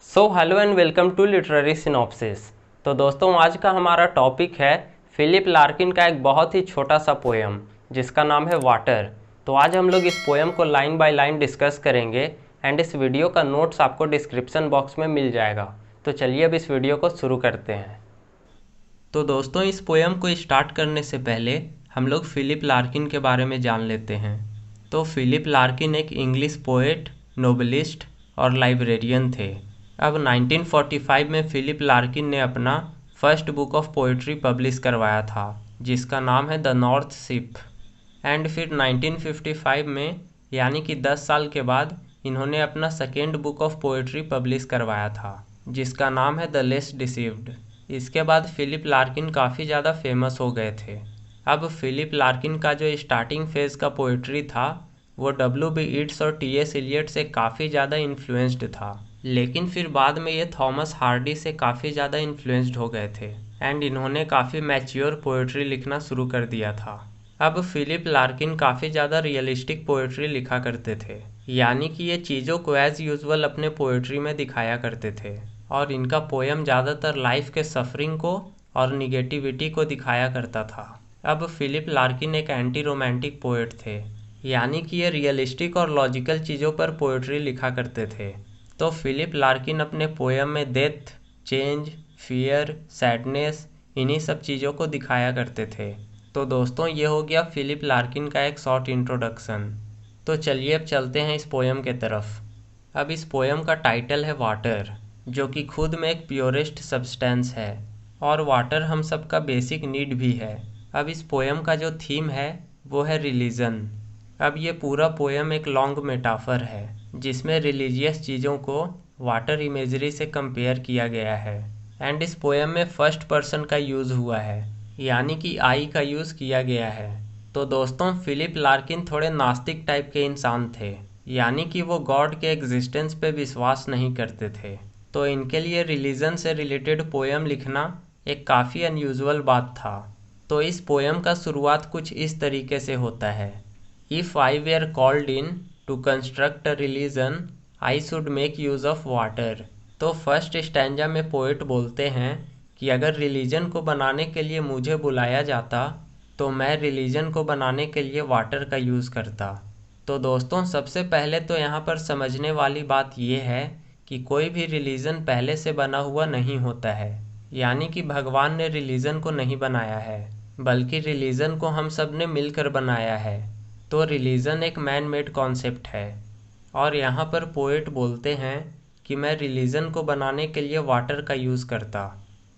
Hello and welcome to literary synopsis. तो दोस्तों, आज का हमारा टॉपिक है फिलिप लार्किन का एक बहुत ही छोटा सा पोएम जिसका नाम है वाटर। तो आज हम लोग इस पोएम को लाइन बाय लाइन डिस्कस करेंगे एंड इस वीडियो का नोट्स आपको डिस्क्रिप्शन बॉक्स में मिल जाएगा। तो चलिए अब इस वीडियो को शुरू करते हैं। तो दोस्तों, इस पोएम को स्टार्ट करने से पहले हम लोग फिलिप लार्किन के बारे में जान लेते हैं। तो फिलिप लार्किन एक इंग्लिश पोएट, नोवेलिस्ट और लाइब्रेरियन थे। अब 1945 में फिलिप लार्किन ने अपना first book of poetry publish करवाया था जिसका नाम है द नॉर्थ शिप। एंड फिर 1955 में यानी कि 10 साल के बाद इन्होंने अपना second book of poetry publish करवाया था जिसका नाम है द लेस डिसीव्ड। इसके बाद फिलिप लार्किन काफ़ी ज़्यादा फेमस हो गए थे। अब फिलिप लार्किन का जो स्टार्टिंग फेज़ का पोएट्री था वो W.B. ईट्स और T.S. एलियट से काफ़ी ज़्यादा इन्फ्लुएंस्ड था, लेकिन फिर बाद में ये थॉमस हार्डी से काफ़ी ज़्यादा इन्फ्लुएंस्ड हो गए थे एंड इन्होंने काफ़ी मैच्योर पोएट्री लिखना शुरू कर दिया था। अब फिलिप लार्किन काफ़ी ज़्यादा रियलिस्टिक पोएट्री लिखा करते थे, यानी कि ये चीज़ों को एज़ यूजुअल अपने पोएट्री में दिखाया करते थे और इनका पोएम ज़्यादातर लाइफ के सफरिंग को और निगेटिविटी को दिखाया करता था। अब फिलिप लार्किन एक एंटी रोमांटिक पोएट थे, यानी कि ये रियलिस्टिक और लॉजिकल चीज़ों पर पोएट्री लिखा करते थे। तो फिलिप लार्किन अपने पोएम में डेथ, चेंज, फियर, सैडनेस, इन्हीं सब चीज़ों को दिखाया करते थे। तो दोस्तों, ये हो गया फिलिप लार्किन का एक शॉर्ट इंट्रोडक्शन। तो चलिए अब चलते हैं इस पोएम के तरफ। अब इस पोएम का टाइटल है वाटर, जो कि खुद में एक प्योरेस्ट सब्सटेंस है और वाटर हम सब का बेसिक नीड भी है। अब इस पोएम का जो थीम है वो है रिलीजन। अब ये पूरा पोएम एक लॉन्ग मेटाफर है जिसमें रिलीजियस चीज़ों को वाटर इमेजरी से कंपेयर किया गया है एंड इस पोएम में फर्स्ट पर्सन का यूज़ हुआ है, यानी कि आई का यूज़ किया गया है। तो दोस्तों, फिलिप लार्किन थोड़े नास्तिक टाइप के इंसान थे, यानी कि वो गॉड के एग्जिस्टेंस पे विश्वास नहीं करते थे। तो इनके लिए रिलीजन से रिलेटेड पोएम लिखना एक काफ़ी अनयूजुअल बात था। तो इस पोएम का शुरुआत कुछ इस तरीके से होता है। If I were called in to construct a religion I should make use of water. तो फर्स्ट स्टैंजा में पोएट बोलते हैं कि अगर रिलीजन को बनाने के लिए मुझे बुलाया जाता तो मैं रिलीजन को बनाने के लिए वाटर का यूज़ करता। तो दोस्तों, सबसे पहले तो यहाँ पर समझने वाली बात यह है कि कोई भी रिलीजन पहले से बना हुआ नहीं होता है, यानी कि भगवान ने रिलीजन को नहीं बनाया है बल्कि रिलीजन को हम सब ने मिलकर बनाया है। तो रिलीजन एक मैन मेड कॉन्सेप्ट है और यहाँ पर पोएट बोलते हैं कि मैं रिलीजन को बनाने के लिए वाटर का यूज़ करता।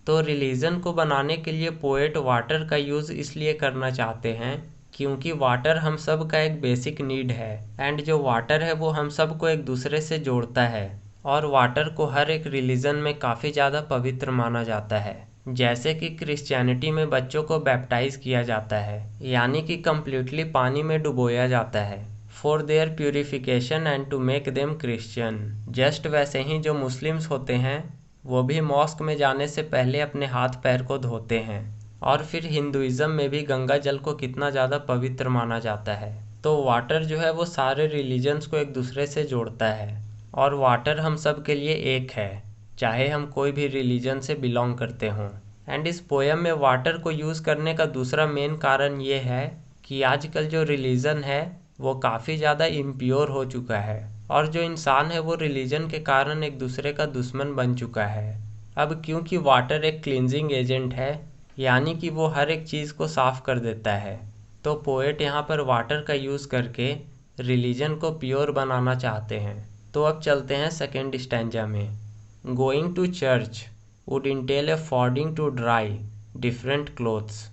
तो रिलीजन को बनाने के लिए पोएट वाटर का यूज़ इसलिए करना चाहते हैं क्योंकि वाटर हम सब का एक बेसिक नीड है एंड जो वाटर है वो हम सब को एक दूसरे से जोड़ता है और वाटर को हर एक रिलीजन में काफ़ी ज़्यादा पवित्र माना जाता है। जैसे कि क्रिश्चियनिटी में बच्चों को बैप्टाइज किया जाता है, यानी कि कम्प्लीटली पानी में डुबोया जाता है for their purification and to make them Christian. Just वैसे ही जो मुस्लिम्स होते हैं वो भी मॉस्क में जाने से पहले अपने हाथ पैर को धोते हैं और फिर हिंदुइज्म में भी गंगा जल को कितना ज़्यादा पवित्र माना जाता है। तो वाटर जो है वो सारे रिलीजन्स को एक दूसरे से जोड़ता है और वाटर हम सब के लिए एक है, चाहे हम कोई भी रिलीजन से बिलोंग करते हों। एंड इस पोएम में वाटर को यूज़ करने का दूसरा मेन कारण ये है कि आजकल जो रिलीजन है वो काफ़ी ज़्यादा इम्प्योर हो चुका है और जो इंसान है वो रिलीजन के कारण एक दूसरे का दुश्मन बन चुका है। अब क्योंकि वाटर एक क्लींजिंग एजेंट है, यानी कि वो हर एक चीज़ को साफ़ कर देता है, तो पोएट यहाँ पर वाटर का यूज़ करके रिलीजन को प्योर बनाना चाहते हैं। तो अब चलते हैं सेकेंड स्टैंजा में। Going to church would entail affording to dry different clothes.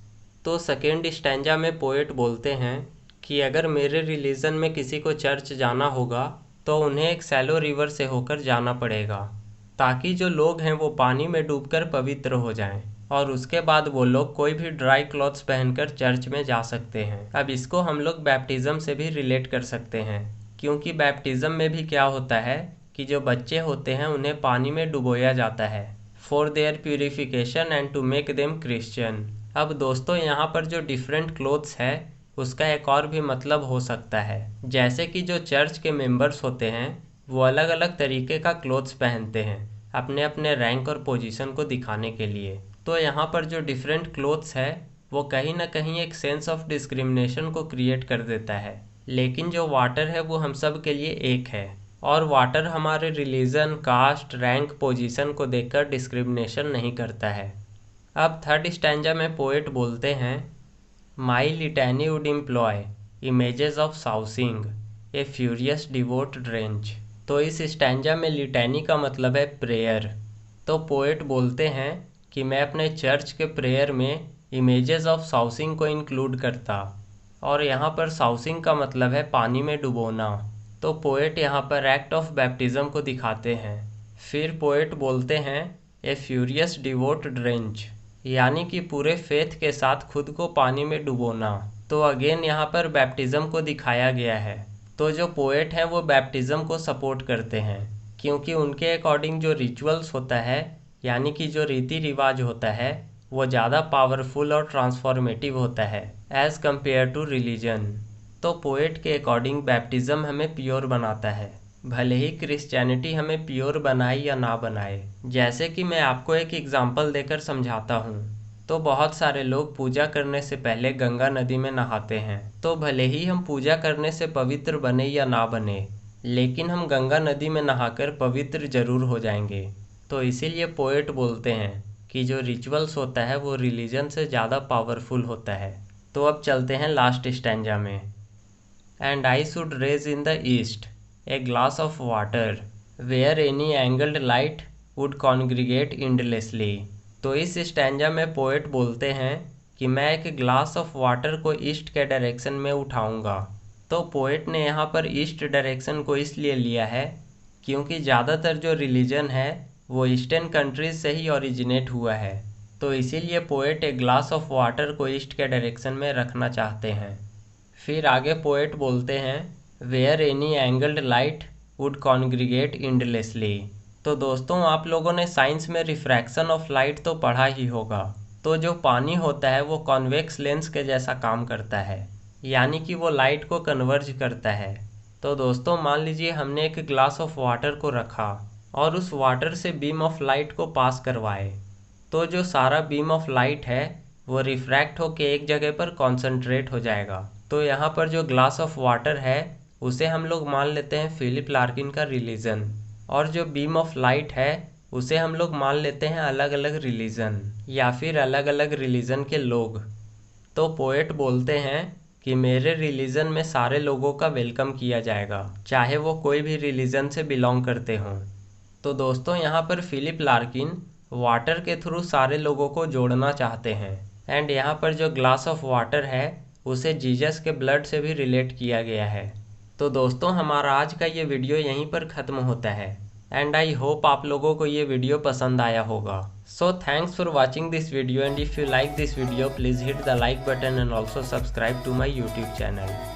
तो सेकेंड स्टैंजा में पोएट बोलते हैं कि अगर मेरे रिलीजन में किसी को चर्च जाना होगा तो उन्हें एक सैलो रिवर से होकर जाना पड़ेगा ताकि जो लोग हैं वो पानी में डूबकर पवित्र हो जाएं और उसके बाद वो लोग कोई भी ड्राई क्लॉथ्स पहनकर चर्च में जा सकते हैं। अब इसको हम लोग बैप्टिज़म से भी रिलेट कर सकते हैं क्योंकि बैप्टिज़म में भी क्या होता है कि जो बच्चे होते हैं उन्हें पानी में डुबोया जाता है for their purification and to make them Christian. अब दोस्तों, यहाँ पर जो डिफरेंट क्लोथ्स है उसका एक और भी मतलब हो सकता है, जैसे कि जो चर्च के मेंबर्स होते हैं वो अलग अलग तरीके का क्लोथ्स पहनते हैं। अपने अपने रैंक और पोजीशन को दिखाने के लिए। तो यहाँ पर जो डिफरेंट क्लोथ्स है वो कहीं ना कहीं एक सेंस ऑफ डिस्क्रिमिनेशन को क्रिएट कर देता है, लेकिन जो वाटर है वो हम सब के लिए एक है, और वाटर हमारे रिलीजन, कास्ट, रैंक, पोजीशन को देखकर डिस्क्रिमिनेशन नहीं करता है। अब थर्ड स्टैंजा में पोएट बोलते हैं, my litany would employ images of sousing a furious devout drench. तो इस स्टैंजा में लिटैनी का मतलब है प्रेयर। तो पोएट बोलते हैं कि मैं अपने चर्च के प्रेयर में इमेजेस ऑफ साउसिंग को इंक्लूड करता, और यहाँ पर साउसिंग का मतलब है पानी में डुबोना। तो पोएट यहाँ पर एक्ट ऑफ बैप्टिज्म को दिखाते हैं। फिर पोएट बोलते हैं ए फ्यूरियस डिवोट ड्रेंच, यानी कि पूरे फेथ के साथ खुद को पानी में डुबोना। तो अगेन यहाँ पर बैप्टिज्म को दिखाया गया है। तो जो पोएट है वो बैप्टिज्म को सपोर्ट करते हैं, क्योंकि उनके अकॉर्डिंग जो रिचुअल्स होता है, यानी कि जो रीति रिवाज होता है, वो ज़्यादा पावरफुल और ट्रांसफॉर्मेटिव होता है एज़ कम्पेयर टू रिलीजन। तो पोएट के अकॉर्डिंग बैप्टिज्म हमें प्योर बनाता है, भले ही क्रिश्चियनिटी हमें प्योर बनाए या ना बनाए। जैसे कि मैं आपको एक एग्जांपल देकर समझाता हूँ। तो बहुत सारे लोग पूजा करने से पहले गंगा नदी में नहाते हैं। तो भले ही हम पूजा करने से पवित्र बने या ना बने, लेकिन हम गंगा नदी में नहाकर पवित्र जरूर हो जाएंगे। तो इसीलिए पोएट बोलते हैं कि जो रिचुअल्स होता है वो रिलीजन से ज़्यादा पावरफुल होता है। तो अब चलते हैं लास्ट स्टैंजा में। And I should raise in the east a glass of water where any angled light would congregate endlessly. तो इस स्टैंजा में पोएट बोलते हैं कि मैं एक ग्लास ऑफ वाटर को ईस्ट के डायरेक्शन में उठाऊंगा। तो पोएट ने यहाँ पर ईस्ट डायरेक्शन को इसलिए लिया है क्योंकि ज़्यादातर जो रिलीजन है वो ईस्टर्न कंट्रीज से ही ओरिजिनेट हुआ है। तो इसीलिए पोएट एक ग्लास ऑफ वाटर को ईस्ट के डायरेक्शन में रखना चाहते हैं। फिर आगे पोएट बोलते हैं where any angled light would congregate endlessly. तो दोस्तों, आप लोगों ने साइंस में रिफ्रैक्शन ऑफ लाइट तो पढ़ा ही होगा। तो जो पानी होता है वो कॉन्वेक्स लेंस के जैसा काम करता है, यानी कि वो लाइट को कन्वर्ज करता है। तो दोस्तों, मान लीजिए हमने एक ग्लास ऑफ वाटर को रखा और उस वाटर से बीम ऑफ लाइट को पास करवाए, तो जो सारा बीम ऑफ लाइट है वो रिफ्रैक्ट होके एक जगह पर कॉन्सेंट्रेट हो जाएगा। तो यहाँ पर जो ग्लास ऑफ वाटर है उसे हम लोग मान लेते हैं फिलिप लार्किन का रिलीजन, और जो बीम ऑफ लाइट है उसे हम लोग मान लेते हैं अलग अलग रिलीजन या फिर अलग अलग रिलीजन के लोग। तो पोएट बोलते हैं कि मेरे रिलीजन में सारे लोगों का वेलकम किया जाएगा, चाहे वो कोई भी रिलीजन से बिलोंग करते हों। तो दोस्तों, यहाँ पर फिलिप लार्किन वाटर के थ्रू सारे लोगों को जोड़ना चाहते हैं। एंड यहाँ पर जो ग्लास ऑफ वाटर है उसे जीसस के ब्लड से भी रिलेट किया गया है। तो दोस्तों, हमारा आज का ये वीडियो यहीं पर ख़त्म होता है। एंड आई होप आप लोगों को ये वीडियो पसंद आया होगा। So thanks for watching this video, and if you like this video please hit the like button and also subscribe to my YouTube channel.